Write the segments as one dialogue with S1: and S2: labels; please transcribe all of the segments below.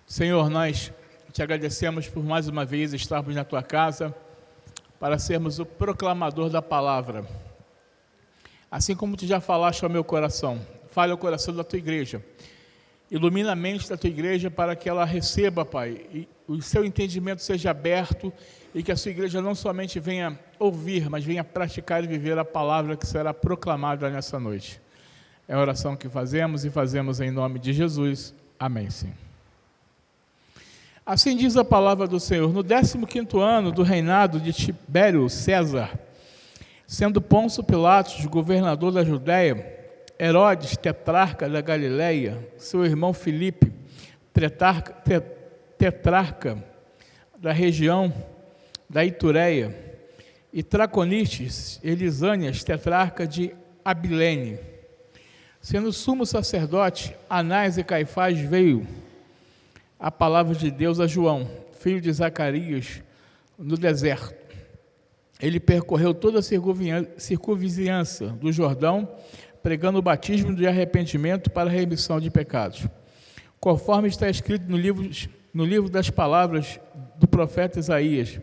S1: Senhor, nós te agradecemos por mais uma vez estarmos na tua casa para sermos o proclamador da palavra. Assim como tu já falaste ao meu coração, fale ao coração da tua igreja. Ilumina a mente da tua igreja para que ela receba, Pai, e o seu entendimento seja aberto e que a sua igreja não somente venha ouvir, mas venha praticar e viver a palavra que será proclamada nessa noite. É a oração que fazemos e fazemos em nome de Jesus. Amém, sim. Assim diz a palavra do Senhor: no 15º ano do reinado de Tibério César, sendo Pôncio Pilatos governador da Judéia, Herodes, tetrarca da Galileia, seu irmão Filipe, tetrarca da região da Itureia, e Traconites, Elisânias, tetrarca de Abilene. Sendo sumo sacerdote, Anás e Caifás, veio a palavra de Deus a João, filho de Zacarias, no deserto. Ele percorreu toda a circunvizinhança do Jordão, pregando o batismo de arrependimento para a remissão de pecados, conforme está escrito no livro das palavras do profeta Isaías: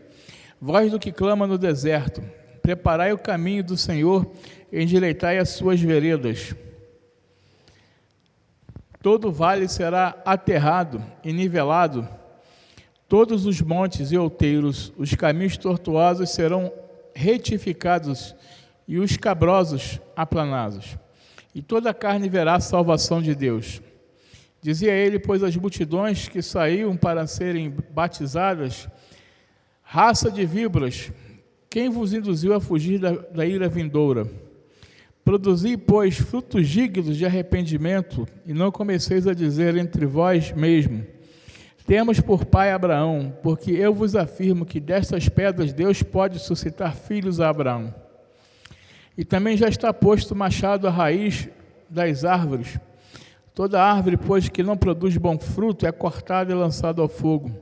S1: voz do que clama no deserto, preparai o caminho do Senhor, endireitai as suas veredas. Todo vale será aterrado e nivelado, todos os montes e outeiros, os caminhos tortuosos serão retificados e os cabrosos aplanados. E toda a carne verá a salvação de Deus. Dizia ele, pois as multidões que saíam para serem batizadas: raça de víboras, quem vos induziu a fugir da ira vindoura? Produzi, pois, frutos dignos de arrependimento, e não comeceis a dizer entre vós mesmo: temos por pai Abraão, porque eu vos afirmo que destas pedras Deus pode suscitar filhos a Abraão. E também já está posto machado à raiz das árvores. Toda árvore, pois, que não produz bom fruto, é cortada e lançada ao fogo.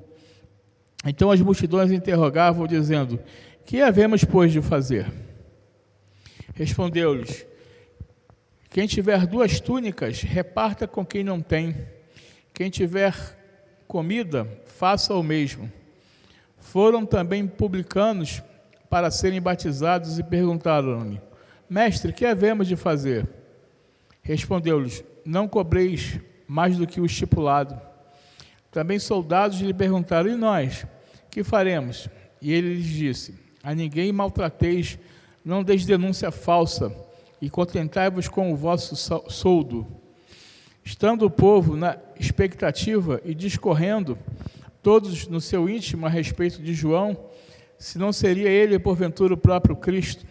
S1: Então as multidões interrogavam, dizendo: que havemos, pois, de fazer? Respondeu-lhes: quem tiver 2 túnicas, reparta com quem não tem. Quem tiver comida, faça o mesmo. Foram também publicanos para serem batizados e perguntaram-lhe: mestre, que havemos de fazer? Respondeu-lhes: não cobreis mais do que o estipulado. Também soldados lhe perguntaram: e nós, que faremos? E ele lhes disse: a ninguém maltrateis, não deis denúncia falsa, e contentai-vos com o vosso soldo. Estando o povo na expectativa e discorrendo, todos no seu íntimo a respeito de João, se não seria ele, porventura, o próprio Cristo.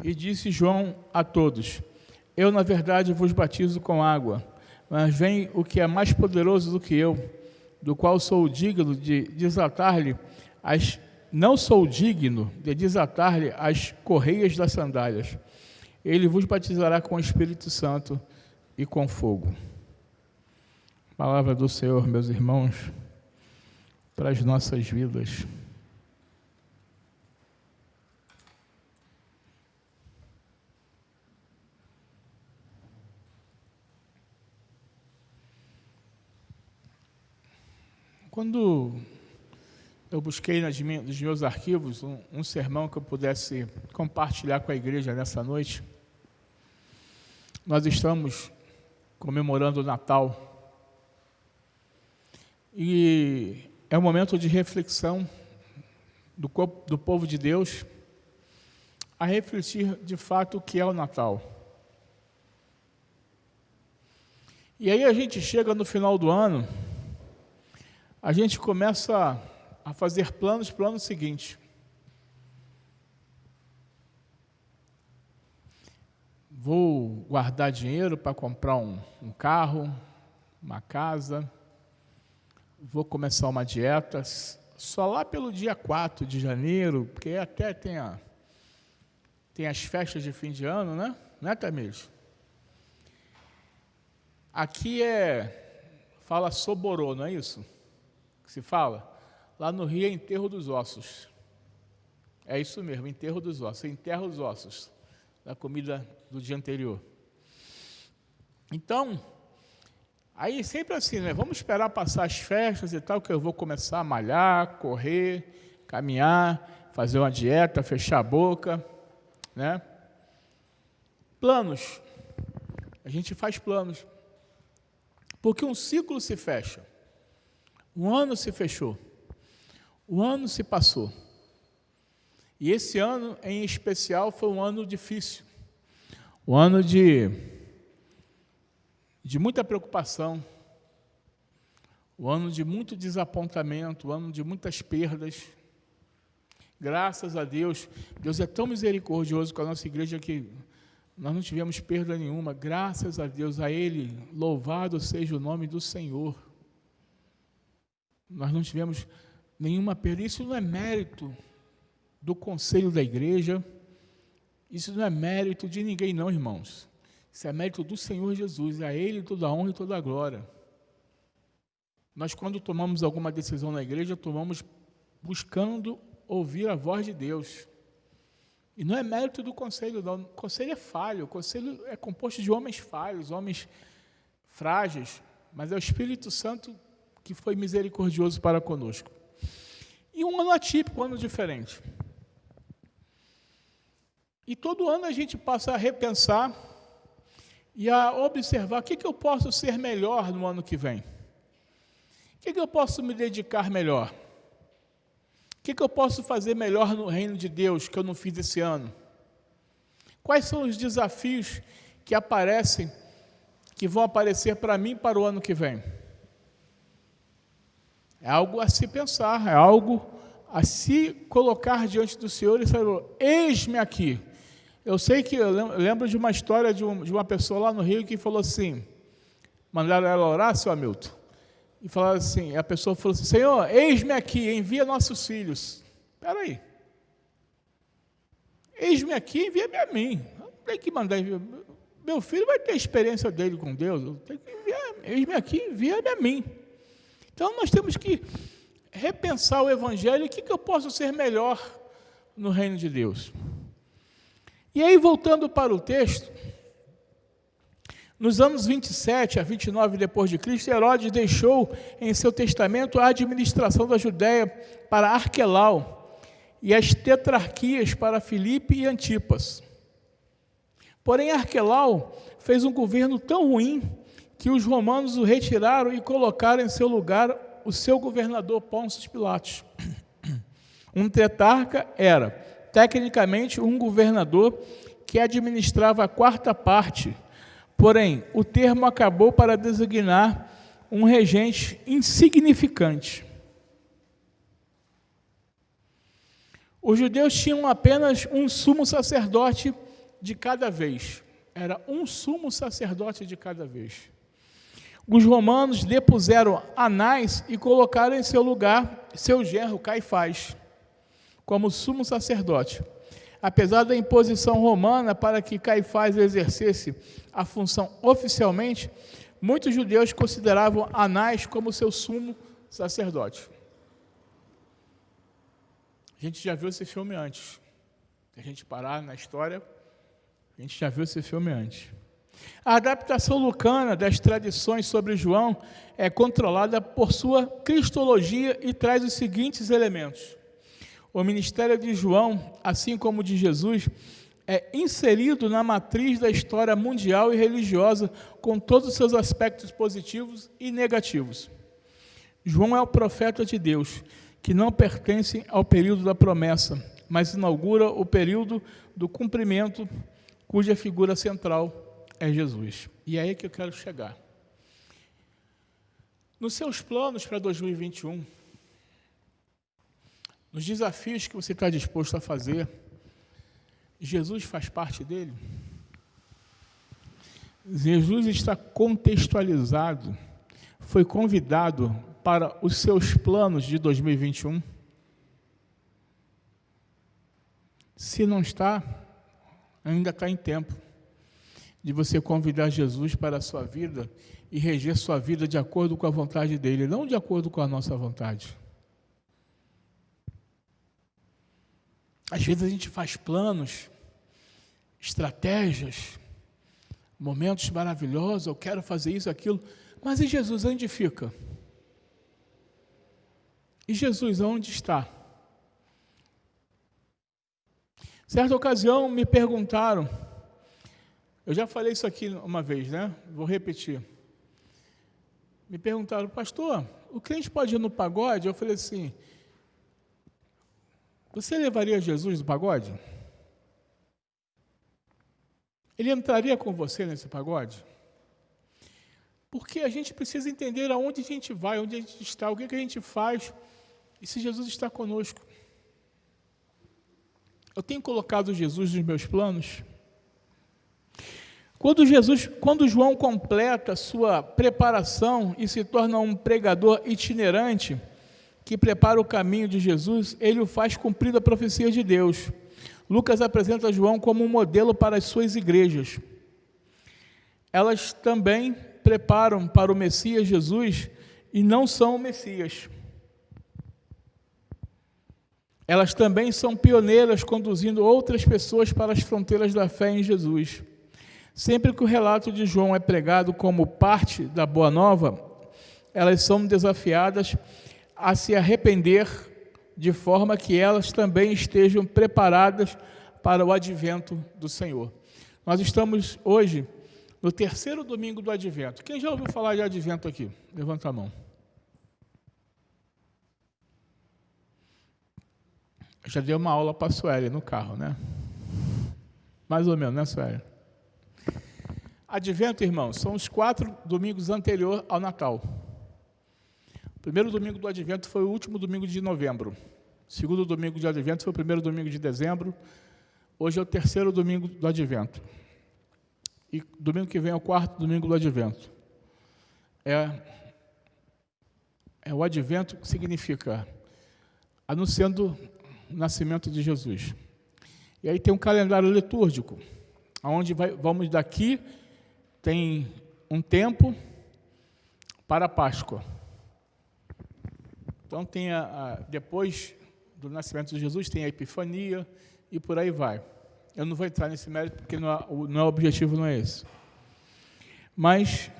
S1: E disse João a todos: eu, na verdade, vos batizo com água, mas vem o que é mais poderoso do que eu, do qual sou digno de desatar-lhe não sou digno de desatar-lhe as correias das sandálias. Ele vos batizará com o Espírito Santo e com fogo. Palavra do Senhor, meus irmãos, para as nossas vidas. Quando eu busquei nos meus arquivos um sermão que eu pudesse compartilhar com a igreja nessa noite, nós estamos comemorando o Natal e é um momento de reflexão do povo de Deus a refletir de fato o que é o Natal. E aí a gente chega no final do ano, a gente começa a fazer planos para o ano seguinte. Vou guardar dinheiro para comprar um carro, uma casa, vou começar uma dieta, só lá pelo dia 4 de janeiro, porque até tem as festas de fim de ano, né? Não é, Tamires? Aqui fala soborô, não é isso? Que se fala? Lá no Rio é enterro dos ossos. É isso mesmo, enterro dos ossos. Enterra os ossos da comida do dia anterior. Então, Aí sempre assim, né? Vamos esperar passar as festas e tal, que eu vou começar a malhar, correr, caminhar, fazer uma dieta, fechar a boca, né? Planos. A gente faz planos. Porque um ciclo se fecha. Um ano se fechou. O ano se passou. E esse ano, em especial, foi um ano difícil. Um ano de muita preocupação. Um ano de muito desapontamento. Um ano de muitas perdas. Graças a Deus, Deus é tão misericordioso com a nossa igreja que nós não tivemos perda nenhuma. Graças a Deus, a Ele, louvado seja o nome do Senhor. Nós não tivemos nenhuma perda. Isso não é mérito do conselho da igreja. Isso não é mérito de ninguém não, irmãos. Isso é mérito do Senhor Jesus. A Ele toda a honra e toda a glória. Nós, quando tomamos alguma decisão na igreja, tomamos buscando ouvir a voz de Deus. E não é mérito do conselho, não. O conselho é falho. O conselho é composto de homens falhos, homens frágeis. Mas é o Espírito Santo que foi misericordioso para conosco. E um ano atípico, um ano diferente. E todo ano a gente passa a repensar e a observar o que eu posso ser melhor no ano que vem. O que eu posso me dedicar melhor? O que eu posso fazer melhor no reino de Deus que eu não fiz esse ano? Quais são os desafios que aparecem, que vão aparecer para mim para o ano que vem? É algo a se pensar, é algo a se colocar diante do Senhor e falar: eis-me aqui. Eu sei que eu lembro de uma história de uma pessoa lá no Rio que falou assim, mandaram ela orar, seu Hamilton, e falaram assim, a pessoa falou assim: Senhor, eis-me aqui, envia nossos filhos. Espera aí. Eis-me aqui, envia-me a mim. Eu não tenho que mandar enviar. Meu filho vai ter a experiência dele com Deus. Eu tenho que enviar. Eis-me aqui, envia-me a mim. Então, nós temos que repensar o Evangelho. O que eu posso ser melhor no reino de Deus? E aí, voltando para o texto, nos anos 27 a 29 depois de Cristo, Herodes deixou em seu testamento a administração da Judéia para Arquelau e as tetrarquias para Filipe e Antipas. Porém, Arquelau fez um governo tão ruim que os romanos o retiraram e colocaram em seu lugar o seu governador Pôncio Pilatos. Um tetrarca era, tecnicamente, um governador que administrava a quarta parte. Porém, o termo acabou para designar um regente insignificante. Os judeus tinham apenas um sumo sacerdote de cada vez. Era um sumo sacerdote de cada vez. Os romanos depuseram Anás e colocaram em seu lugar seu genro Caifás como sumo sacerdote. Apesar da imposição romana para que Caifás exercesse a função oficialmente, muitos judeus consideravam Anás como seu sumo sacerdote. A gente já viu esse filme antes. Se a gente parar na história, a gente já viu esse filme antes. A adaptação lucana das tradições sobre João é controlada por sua cristologia e traz os seguintes elementos. O ministério de João, assim como o de Jesus, é inserido na matriz da história mundial e religiosa, com todos os seus aspectos positivos e negativos. João é o profeta de Deus, que não pertence ao período da promessa, mas inaugura o período do cumprimento, cuja figura central é Jesus. E é aí que eu quero chegar. Nos seus planos para 2021, nos desafios que você está disposto a fazer, Jesus faz parte dele? Jesus está contextualizado, foi convidado para os seus planos de 2021? Se não está, ainda está em tempo de você convidar Jesus para a sua vida e reger sua vida de acordo com a vontade dele, não de acordo com a nossa vontade. Às vezes a gente faz planos, estratégias, momentos maravilhosos, eu quero fazer isso, aquilo, Mas e Jesus, onde fica? E Jesus, onde está? Certa ocasião me perguntaram, eu já falei isso aqui uma vez, né? Vou repetir. Me perguntaram, pastor, o crente pode ir no pagode? Eu falei assim, você levaria Jesus no pagode? Ele entraria com você nesse pagode? Porque a gente precisa entender aonde a gente vai, onde a gente está, o que a gente faz, e se Jesus está conosco. Eu tenho colocado Jesus nos meus planos. Quando João completa sua preparação e se torna um pregador itinerante, que prepara o caminho de Jesus, ele o faz cumprindo a profecia de Deus. Lucas apresenta João como um modelo para as suas igrejas. Elas também preparam para o Messias Jesus e não são o Messias. Elas também são pioneiras, conduzindo outras pessoas para as fronteiras da fé em Jesus. Sempre que o relato de João é pregado como parte da Boa Nova, elas são desafiadas a se arrepender, de forma que elas também estejam preparadas para o advento do Senhor. Nós estamos hoje no terceiro domingo do advento. Quem já ouviu falar de advento aqui? Levanta a mão. Eu já dei uma aula para a Sueli no carro, né? Mais ou menos, né, Sueli? Advento, irmãos, são os 4 domingos anteriores ao Natal. O primeiro domingo do Advento foi o último domingo de novembro. O segundo domingo de Advento foi o primeiro domingo de dezembro. Hoje é o terceiro domingo do Advento. E domingo que vem é o 4º domingo do Advento. O Advento que significa anunciando o nascimento de Jesus. E aí tem um calendário litúrgico, onde vamos daqui, tem um tempo para a Páscoa. Então tem depois do nascimento de Jesus, tem a Epifania e por aí vai. Eu não vou entrar nesse mérito porque o objetivo não é esse. Mas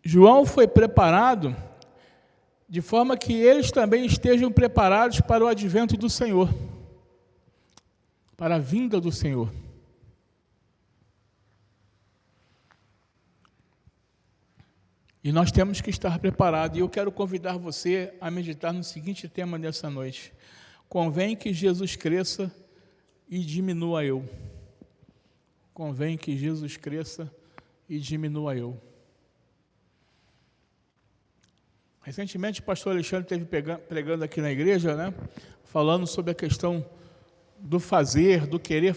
S1: João foi preparado de forma que eles também estejam preparados para o advento do Senhor, para a vinda do Senhor. E nós temos que estar preparados. E eu quero convidar você a meditar no seguinte tema dessa noite. Convém que Jesus cresça e diminua eu. Convém que Jesus cresça e diminua eu. Recentemente o pastor Alexandre esteve pregando aqui na igreja, né? Falando sobre a questão do fazer, do querer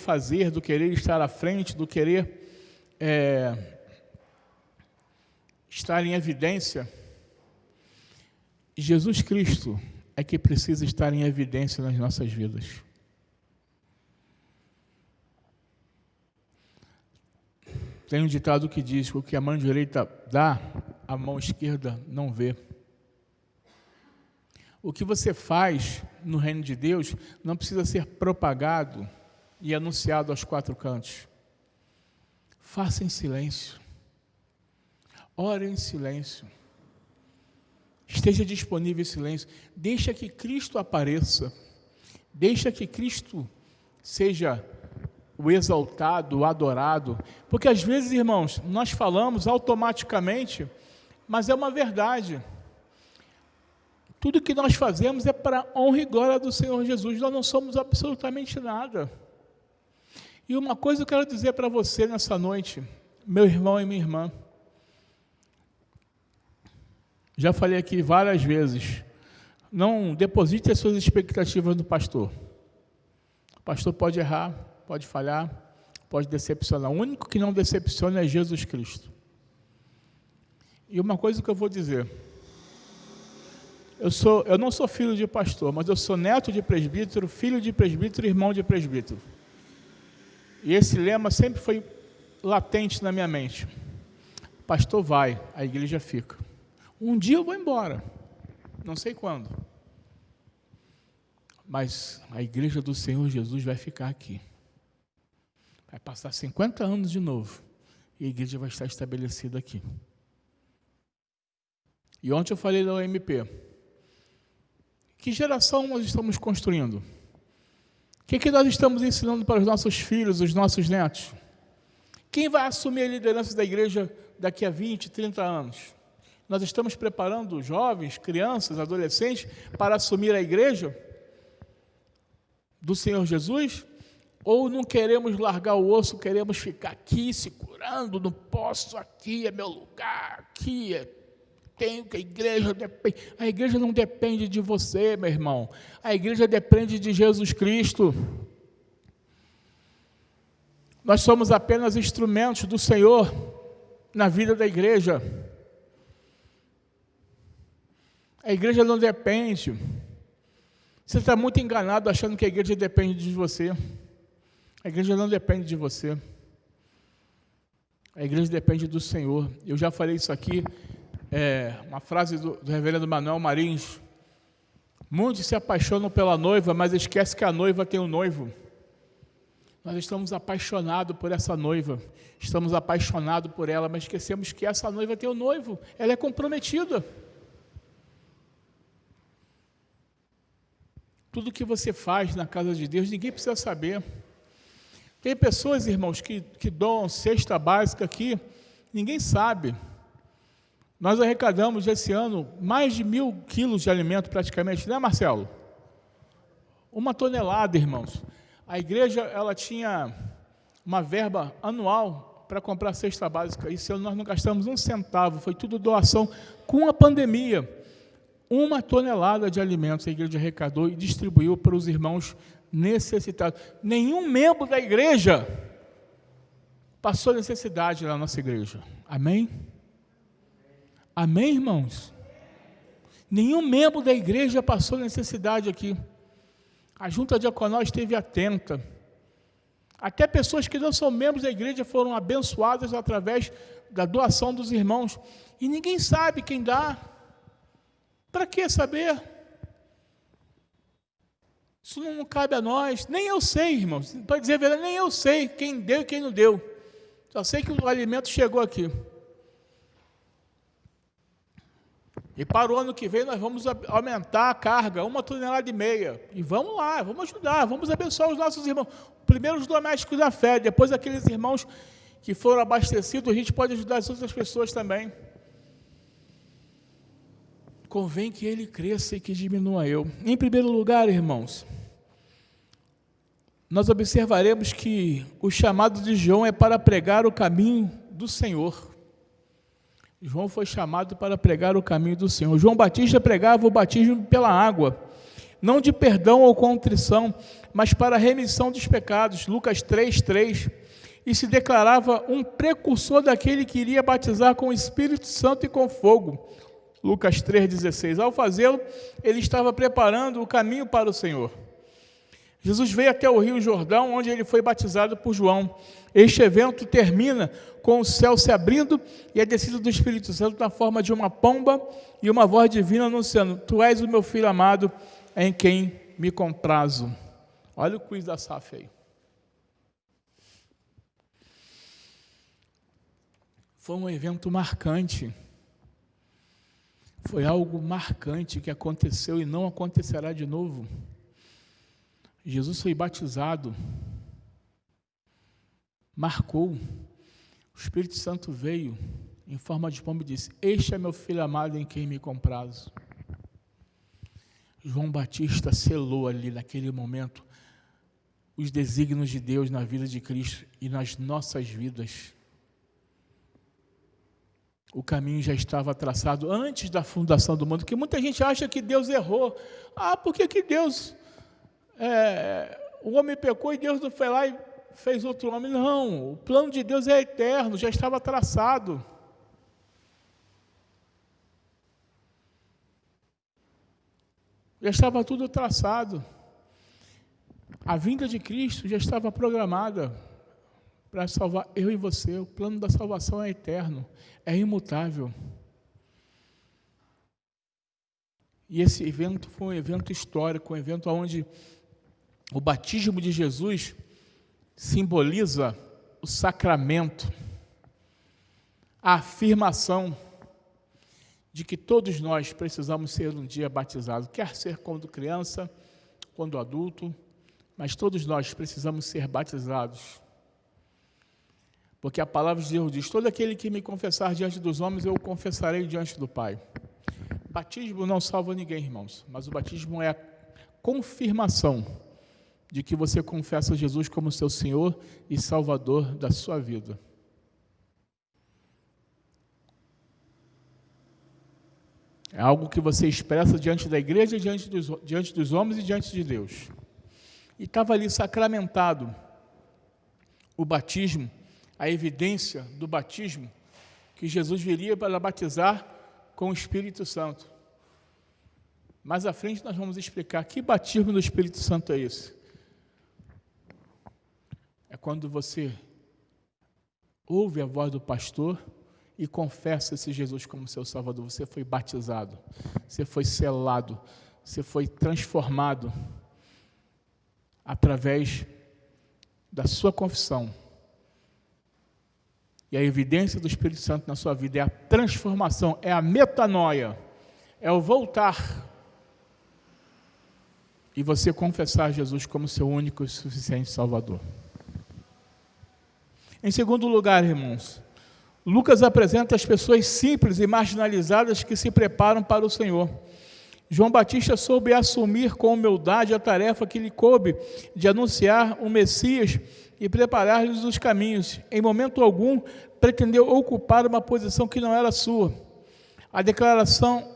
S1: estar à frente, do querer estar em evidência. E Jesus Cristo é que precisa estar em evidência nas nossas vidas. Tem um ditado que diz que o que a mão direita dá, a mão esquerda não vê. O que você faz no reino de Deus não precisa ser propagado e anunciado aos 4 cantos. Faça em silêncio. Ore em silêncio. Esteja disponível em silêncio. Deixa que Cristo apareça. Deixa que Cristo seja o exaltado, o adorado. Porque às vezes, irmãos, nós falamos automaticamente, mas é uma verdade. Tudo que nós fazemos é para a honra e glória do Senhor Jesus. Nós não somos absolutamente nada. E uma coisa eu quero dizer para você nessa noite, meu irmão e minha irmã. Já falei aqui várias vezes, não deposite as suas expectativas no pastor. O pastor pode errar, pode falhar, pode decepcionar. O único que não decepciona é Jesus Cristo. E uma coisa que eu vou dizer, eu não sou filho de pastor, mas eu sou neto de presbítero, filho de presbítero e irmão de presbítero. E esse lema sempre foi latente na minha mente. O pastor vai, a igreja fica. Um dia eu vou embora, não sei quando, mas a igreja do Senhor Jesus vai ficar aqui. Vai passar 50 anos de novo, e a igreja vai estar estabelecida aqui. E ontem eu falei da OMP. Que geração nós estamos construindo? O que nós estamos ensinando para os nossos filhos, os nossos netos? Quem vai assumir a liderança da igreja daqui a 20, 30 anos? Nós estamos preparando jovens, crianças, adolescentes para assumir a igreja do Senhor Jesus? Ou não queremos largar o osso, queremos ficar aqui se curando, não posso, aqui é meu lugar, aqui tenho que a igreja depende. A igreja não depende de você, meu irmão. A igreja depende de Jesus Cristo. Nós somos apenas instrumentos do Senhor na vida da igreja. A igreja não depende. Você está muito enganado achando que a igreja depende de você. A igreja não depende de você. A igreja depende do Senhor. Eu já falei isso aqui, uma frase do reverendo Manuel Marins. Muitos se apaixonam pela noiva, mas esquecem que a noiva tem um noivo. Nós estamos apaixonados por essa noiva. Estamos apaixonados por ela, mas esquecemos que essa noiva tem um noivo. Ela é comprometida. Tudo que você faz na casa de Deus, ninguém precisa saber. Tem pessoas, irmãos, que doam cesta básica aqui, ninguém sabe. Nós arrecadamos esse ano mais de 1.000 quilos de alimento praticamente, né, Marcelo? 1 tonelada, irmãos. A igreja, ela tinha uma verba anual para comprar cesta básica. Esse ano nós não gastamos um centavo, foi tudo doação. Com a pandemia, 1 tonelada de alimentos a igreja arrecadou e distribuiu para os irmãos necessitados. Nenhum membro da igreja passou necessidade na nossa igreja. Amém? Amém, irmãos? Nenhum membro da igreja passou necessidade aqui. A junta diaconal esteve atenta. Até pessoas que não são membros da igreja foram abençoadas através da doação dos irmãos. E ninguém sabe quem dá. Para que saber? Isso não cabe a nós. Nem eu sei, irmãos. Para dizer a verdade, nem eu sei quem deu e quem não deu. Só sei que o alimento chegou aqui. E para o ano que vem nós vamos aumentar a carga, 1,5 tonelada. E vamos lá, vamos ajudar, vamos abençoar os nossos irmãos. Primeiro os domésticos da fé, depois aqueles irmãos que foram abastecidos, a gente pode ajudar as outras pessoas também. Convém que ele cresça e que diminua eu. Em primeiro lugar, irmãos, nós observaremos que o chamado de João é para pregar o caminho do Senhor. João foi chamado para pregar o caminho do Senhor. João Batista pregava o batismo pela água, não de perdão ou contrição, mas para a remissão dos pecados, Lucas 3:3, e se declarava um precursor daquele que iria batizar com o Espírito Santo e com fogo, Lucas 3:16. Ao fazê-lo, ele estava preparando o caminho para o Senhor. Jesus veio até o Rio Jordão, onde ele foi batizado por João. Este evento termina com o céu se abrindo e a descida do Espírito Santo na forma de uma pomba e uma voz divina anunciando: Tu és o meu filho amado, em quem me comprazo. Olha o quiz da SAF aí. Foi um evento marcante. Foi algo marcante que aconteceu e não acontecerá de novo. Jesus foi batizado, marcou, o Espírito Santo veio em forma de pomba e disse: Este é meu filho amado em quem me comprazo. João Batista selou ali naquele momento os desígnios de Deus na vida de Cristo e nas nossas vidas. O caminho já estava traçado antes da fundação do mundo, porque muita gente acha que Deus errou. Por que Deus... o homem pecou e Deus não foi lá e fez outro homem. Não, o plano de Deus é eterno, já estava traçado. Já estava tudo traçado. A vinda de Cristo já estava programada para salvar eu e você. O plano da salvação é eterno, é imutável. E esse evento foi um evento histórico, um evento onde o batismo de Jesus simboliza o sacramento, a afirmação de que todos nós precisamos ser um dia batizados, quer ser quando criança, quando adulto, mas todos nós precisamos ser batizados. Porque a palavra de Deus diz: todo aquele que me confessar diante dos homens, eu o confessarei diante do Pai. Batismo não salva ninguém, irmãos, mas o batismo é a confirmação de que você confessa Jesus como seu Senhor e Salvador da sua vida. É algo que você expressa diante da igreja, diante dos homens e diante de Deus. E estava ali sacramentado o batismo, a evidência do batismo, que Jesus viria para batizar com o Espírito Santo. Mais à frente nós vamos explicar que batismo do Espírito Santo é esse. É quando você ouve a voz do pastor e confessa esse Jesus como seu Salvador. Você foi batizado, você foi selado, você foi transformado através da sua confissão. E a evidência do Espírito Santo na sua vida é a transformação, é a metanoia, é o voltar. E você confessar Jesus como seu único e suficiente Salvador. Em segundo lugar, irmãos, Lucas apresenta as pessoas simples e marginalizadas que se preparam para o Senhor. João Batista soube assumir com humildade a tarefa que lhe coube de anunciar o Messias e preparar-lhes os caminhos. Em momento algum, pretendeu ocupar uma posição que não era sua. A declaração: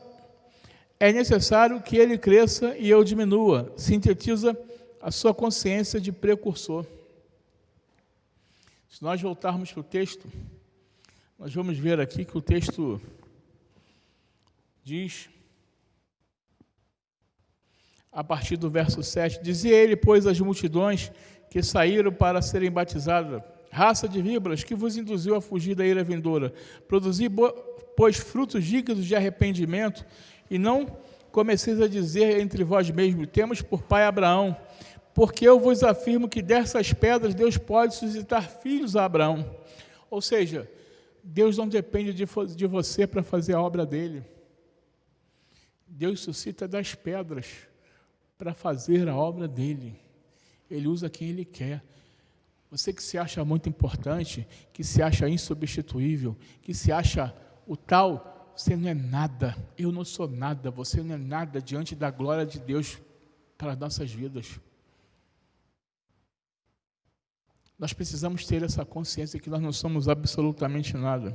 S1: é necessário que ele cresça e eu diminua, sintetiza a sua consciência de precursor. Se nós voltarmos para o texto, nós vamos ver aqui que o texto diz, a partir do verso 7, dizia ele, pois, às multidões que saíram para serem batizadas: raça de víboras, que vos induziu a fugir da ira vindoura? Produzi, pois, frutos dignos de arrependimento, e não comeceis a dizer entre vós mesmos: temos por pai Abraão, porque eu vos afirmo que dessas pedras Deus pode suscitar filhos a Abraão. Ou seja, Deus não depende de você para fazer a obra dele. Deus suscita das pedras para fazer a obra dele. Ele usa quem ele quer. Você que se acha muito importante, que se acha insubstituível, que se acha o tal, você não é nada. Eu não sou nada. Você não é nada diante da glória de Deus para as nossas vidas. Nós precisamos ter essa consciência que nós não somos absolutamente nada.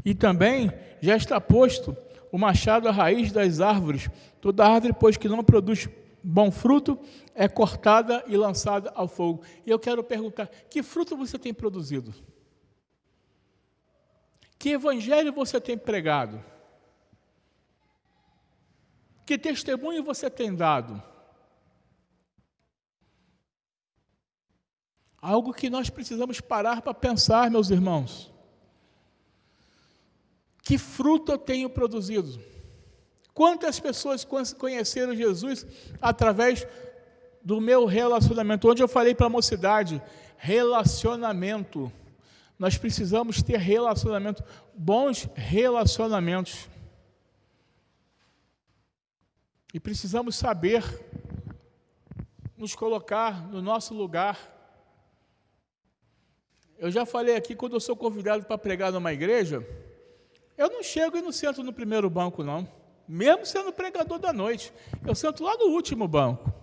S1: E também já está posto o machado à raiz das árvores. Toda árvore, pois, que não produz bom fruto, é cortada e lançada ao fogo. E eu quero perguntar: que fruto você tem produzido? Que evangelho você tem pregado? Que testemunho você tem dado? Algo que nós precisamos parar para pensar, meus irmãos. Que fruto eu tenho produzido? Quantas pessoas conheceram Jesus através do meu relacionamento? Onde eu falei para a mocidade, relacionamento. Nós precisamos ter relacionamento, bons relacionamentos. E precisamos saber nos colocar no nosso lugar. Eu já falei aqui, quando eu sou convidado para pregar numa igreja, eu não chego e não sento no primeiro banco, não. Mesmo sendo pregador da noite, eu sento lá no último banco.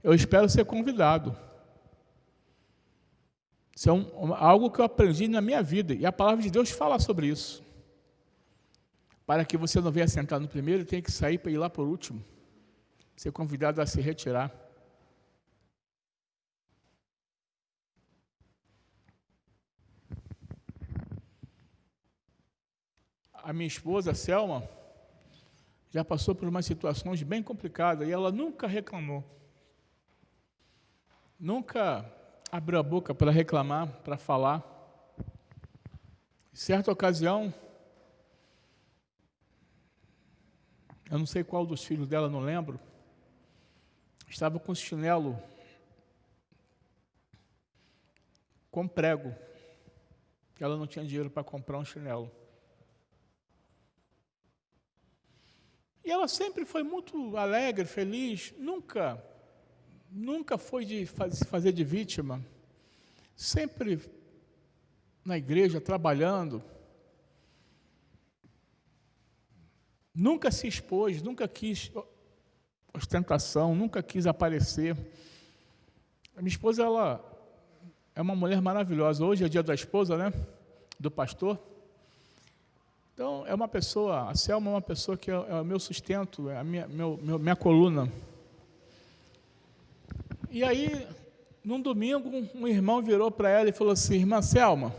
S1: Eu espero ser convidado. Isso é algo que eu aprendi na minha vida, e a palavra de Deus fala sobre isso. Para que você não venha sentar no primeiro, tem que sair para ir lá por último. Ser convidado a se retirar. A minha esposa, Selma, já passou por umas situações bem complicadas e ela nunca reclamou. Nunca abriu a boca para reclamar, para falar. Em certa ocasião, eu não sei qual dos filhos dela, não lembro, estava com chinelo com prego. Ela não tinha dinheiro para comprar um chinelo. E ela sempre foi muito alegre, feliz, nunca foi de se fazer de vítima, sempre na igreja, trabalhando, nunca se expôs, nunca quis ostentação, nunca quis aparecer. A minha esposa, ela é uma mulher maravilhosa. Hoje é dia da esposa, né? Do pastor. Então, é uma pessoa, a Selma é uma pessoa que é o meu sustento, é a minha coluna. E aí, num domingo, um irmão virou para ela e falou assim: irmã Selma,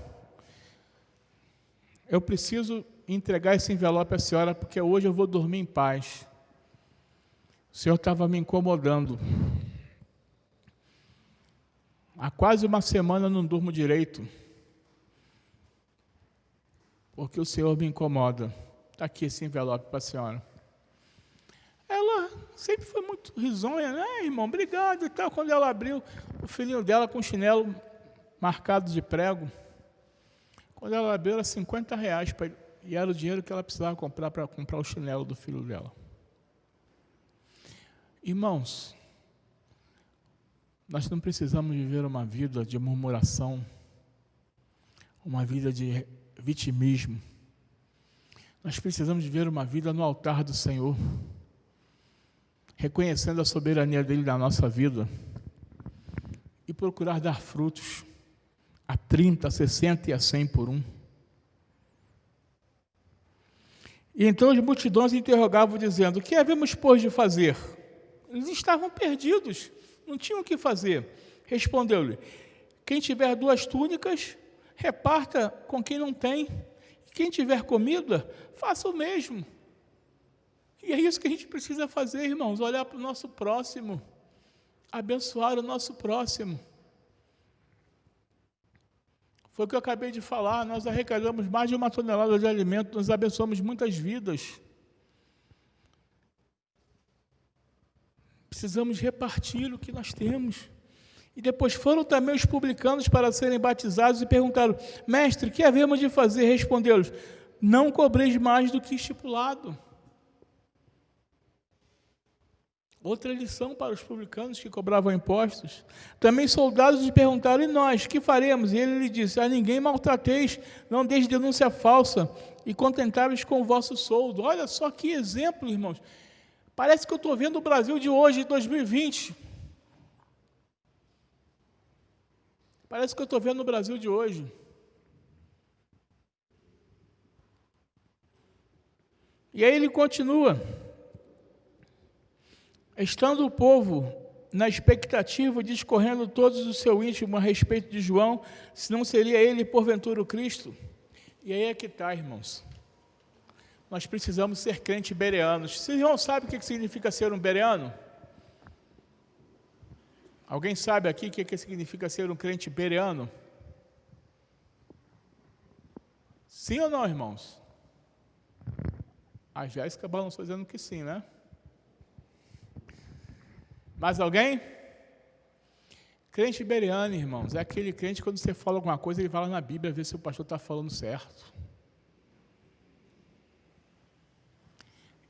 S1: eu preciso entregar esse envelope à senhora, porque hoje eu vou dormir em paz. O senhor estava me incomodando. Há quase uma semana eu não durmo direito, porque o senhor me incomoda. Está aqui esse envelope para a senhora. Ela sempre foi muito risonha, né, irmão? Obrigado e tal. Quando ela abriu, o filhinho dela com chinelo marcado de prego. Quando ela abriu, era R$50, e era o dinheiro que ela precisava comprar para comprar o chinelo do filho dela. Irmãos, nós não precisamos viver uma vida de murmuração, uma vida de vitimismo. Nós precisamos viver uma vida no altar do Senhor, reconhecendo a soberania dele na nossa vida e procurar dar frutos a 30, a 60 e a 100 por um. E então as multidões interrogavam, dizendo: o que havemos, pois, de fazer? Eles estavam perdidos, não tinham o que fazer. Respondeu-lhe: quem tiver 2 túnicas, reparta com quem não tem. Quem tiver comida, faça o mesmo. E é isso que a gente precisa fazer, irmãos: olhar para o nosso próximo, abençoar o nosso próximo. Foi o que eu acabei de falar, nós arrecadamos mais de 1 tonelada de alimento, nós abençoamos muitas vidas. Precisamos repartir o que nós temos. E depois foram também os publicanos para serem batizados e perguntaram: mestre, que havemos de fazer? Respondeu-lhes: não cobreis mais do que estipulado. Outra lição para os publicanos que cobravam impostos. Também soldados lhe perguntaram: e nós, que faremos? E ele lhe disse: a ninguém maltrateis, não deis denúncia falsa, e contentáveis com o vosso soldo. Olha só que exemplo, irmãos. Parece que eu estou vendo o Brasil de hoje, de 2020. Parece que eu estou vendo o Brasil de hoje. E aí ele continua: estando o povo na expectativa, discorrendo todos o seu íntimo a respeito de João, se não seria ele porventura o Cristo. E aí é que está, irmãos. Nós precisamos ser crentes bereanos. Vocês não sabem o que significa ser um bereano? Alguém sabe aqui o que significa ser um crente bereano? Sim ou não, irmãos? A Jéssica balançou dizendo que sim, né? Mais alguém? Crente bereano, irmãos, é aquele crente que quando você fala alguma coisa, ele vai lá na Bíblia ver se o pastor está falando certo.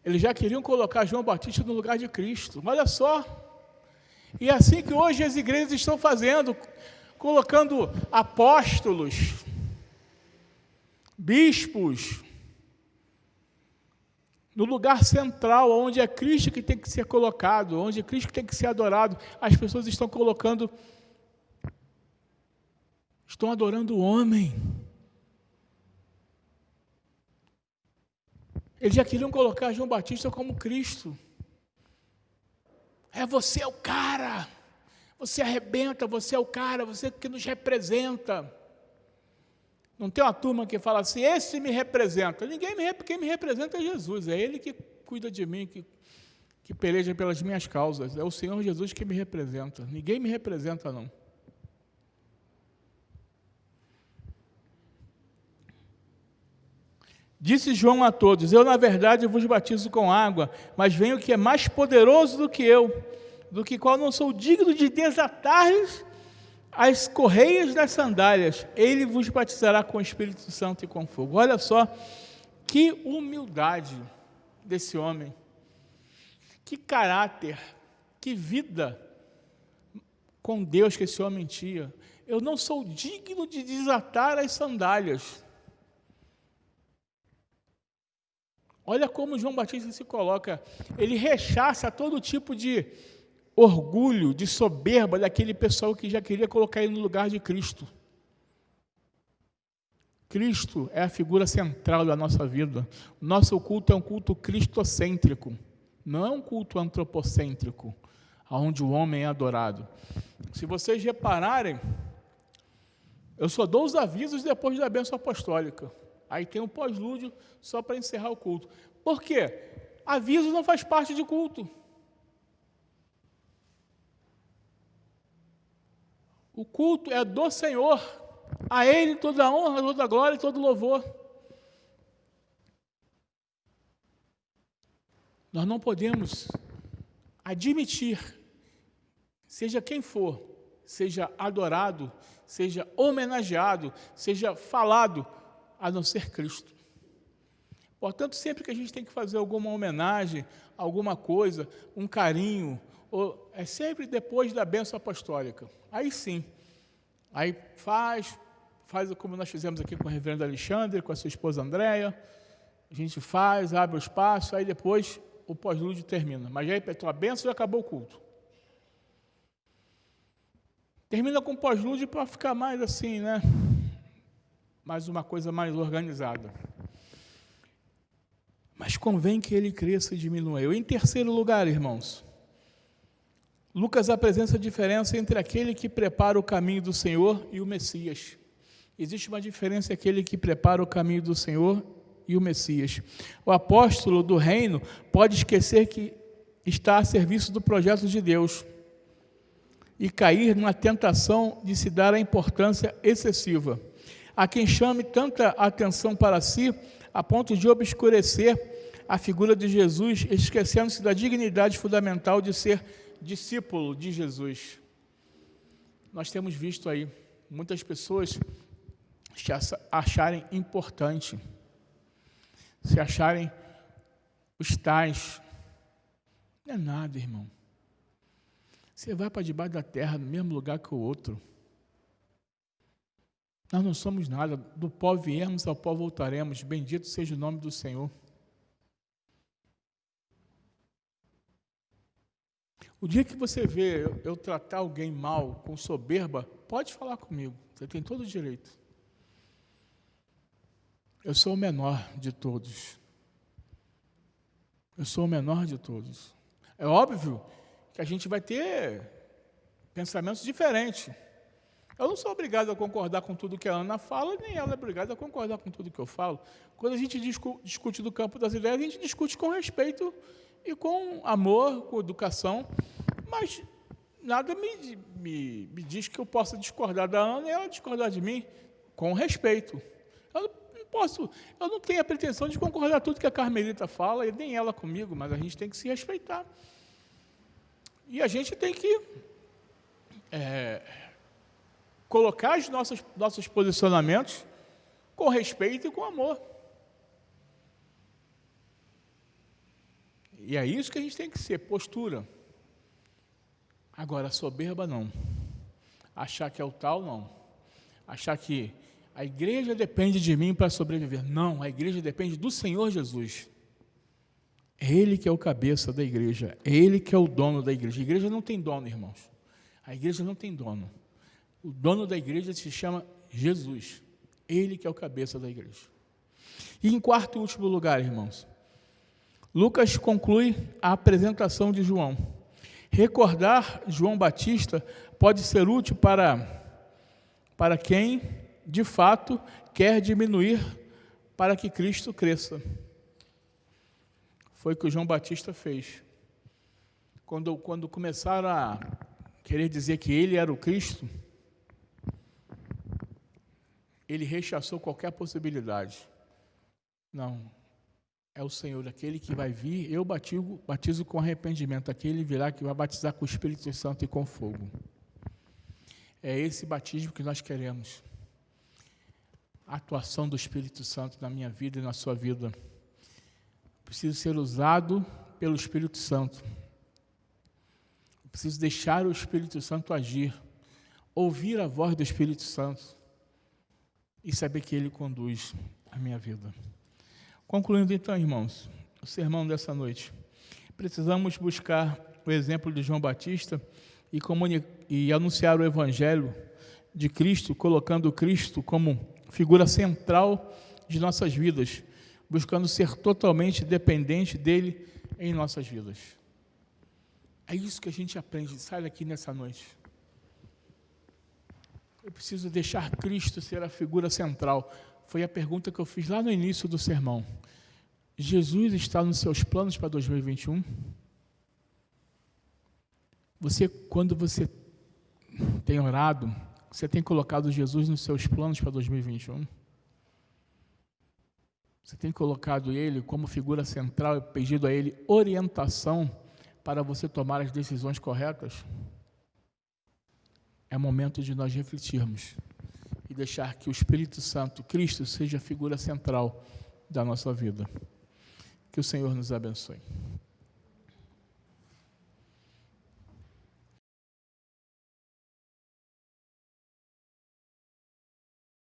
S1: Eles já queriam colocar João Batista no lugar de Cristo. Olha só. E é assim que hoje as igrejas estão fazendo, colocando apóstolos, bispos, no lugar central, onde é Cristo que tem que ser colocado, onde é Cristo que tem que ser adorado. As pessoas estão colocando, estão adorando o homem. Eles já queriam colocar João Batista como Cristo. Você é o cara, você arrebenta, você é o cara, você que nos representa. Não tem uma turma que fala assim: esse me representa. Quem me representa é Jesus, é Ele que cuida de mim, que peleja pelas minhas causas. É o Senhor Jesus que me representa. Ninguém me representa, não. Disse João a todos: eu, na verdade, vos batizo com água, mas vem o que é mais poderoso do que eu, do que qual não sou digno de desatar-lhes as correias das sandálias. Ele vos batizará com o Espírito Santo e com fogo. Olha só que humildade desse homem. Que caráter, que vida com Deus que esse homem tinha. Eu não sou digno de desatar as sandálias. Olha como João Batista se coloca. Ele rechaça todo tipo de orgulho, de soberba daquele pessoal que já queria colocar ele no lugar de Cristo. Cristo é a figura central da nossa vida. O nosso culto é um culto cristocêntrico, não é um culto antropocêntrico, onde o homem é adorado. Se vocês repararem, eu só dou os avisos depois da bênção apostólica. Aí tem um pós-lúdio só para encerrar o culto. Por quê? Aviso não faz parte de culto. O culto é do Senhor. A Ele toda a honra, toda a glória e todo louvor. Nós não podemos admitir, seja quem for, seja adorado, seja homenageado, seja falado, a não ser Cristo. Portanto, sempre que a gente tem que fazer alguma homenagem, alguma coisa, um carinho, é sempre depois da bênção apostólica. Aí sim, aí faz como nós fizemos aqui com o reverendo Alexandre, com a sua esposa Andréia, a gente faz, abre o espaço, aí depois o pós-lúdio termina. Mas aí, a bênção, já acabou o culto. Termina com o pós-lúdio para ficar mais assim, né? Mais uma coisa mais organizada. Mas convém que ele cresça e diminua. Em terceiro lugar, irmãos, Lucas apresenta a diferença entre aquele que prepara o caminho do Senhor e o Messias. Existe uma diferença entre aquele que prepara o caminho do Senhor e o Messias. O apóstolo do reino pode esquecer que está a serviço do projeto de Deus e cair numa tentação de se dar a importância excessiva. Há quem chame tanta atenção para si a ponto de obscurecer a figura de Jesus, esquecendo-se da dignidade fundamental de ser discípulo de Jesus. Nós temos visto aí muitas pessoas se acharem importante, se acharem os tais. Não é nada, irmão. Você vai para debaixo da terra, no mesmo lugar que o outro. Nós não somos nada, do pó viemos, ao pó voltaremos, bendito seja o nome do Senhor. O dia que você vê eu tratar alguém mal, com soberba, pode falar comigo, você tem todo o direito. Eu sou o menor de todos. Eu sou o menor de todos. É óbvio que a gente vai ter pensamentos diferentes. Eu não sou obrigado a concordar com tudo que a Ana fala, nem ela é obrigada a concordar com tudo que eu falo. Quando a gente discute do campo das ideias, a gente discute com respeito e com amor, com educação, mas nada me diz que eu possa discordar da Ana e ela discordar de mim com respeito. Eu não tenho a pretensão de concordar com tudo que a Carmelita fala, e nem ela comigo, mas a gente tem que se respeitar. E a gente tem que colocar os nossos posicionamentos com respeito e com amor. E é isso que a gente tem que ser, postura. Agora, soberba não. Achar que é o tal, não. Achar que a igreja depende de mim para sobreviver. Não, a igreja depende do Senhor Jesus. É Ele que é o cabeça da igreja. É Ele que é o dono da igreja. A igreja não tem dono, irmãos. A igreja não tem dono. O dono da igreja se chama Jesus. Ele que é o cabeça da igreja. E em quarto e último lugar, irmãos, Lucas conclui a apresentação de João. Recordar João Batista pode ser útil para quem, de fato, quer diminuir para que Cristo cresça. Foi o que o João Batista fez. Quando começaram a querer dizer que ele era o Cristo, ele rechaçou qualquer possibilidade. Não, é o Senhor, aquele que vai vir, eu batizo com arrependimento, aquele virá que vai batizar com o Espírito Santo e com fogo. É esse batismo que nós queremos. A atuação do Espírito Santo na minha vida e na sua vida. Preciso ser usado pelo Espírito Santo. Eu preciso deixar o Espírito Santo agir, ouvir a voz do Espírito Santo e saber que Ele conduz a minha vida. Concluindo então, irmãos, o sermão dessa noite. Precisamos buscar o exemplo de João Batista e anunciar o Evangelho de Cristo, colocando Cristo como figura central de nossas vidas, buscando ser totalmente dependente dele em nossas vidas. É isso que a gente aprende, sai daqui nessa noite. Eu preciso deixar Cristo ser a figura central. Foi a pergunta que eu fiz lá no início do sermão. Jesus está nos seus planos para 2021? Quando você tem orado, você tem colocado Jesus nos seus planos para 2021? Você tem colocado Ele como figura central e pedido a Ele orientação para você tomar as decisões corretas? É momento de nós refletirmos e deixar que o Espírito Santo, Cristo, seja a figura central da nossa vida. Que o Senhor nos abençoe.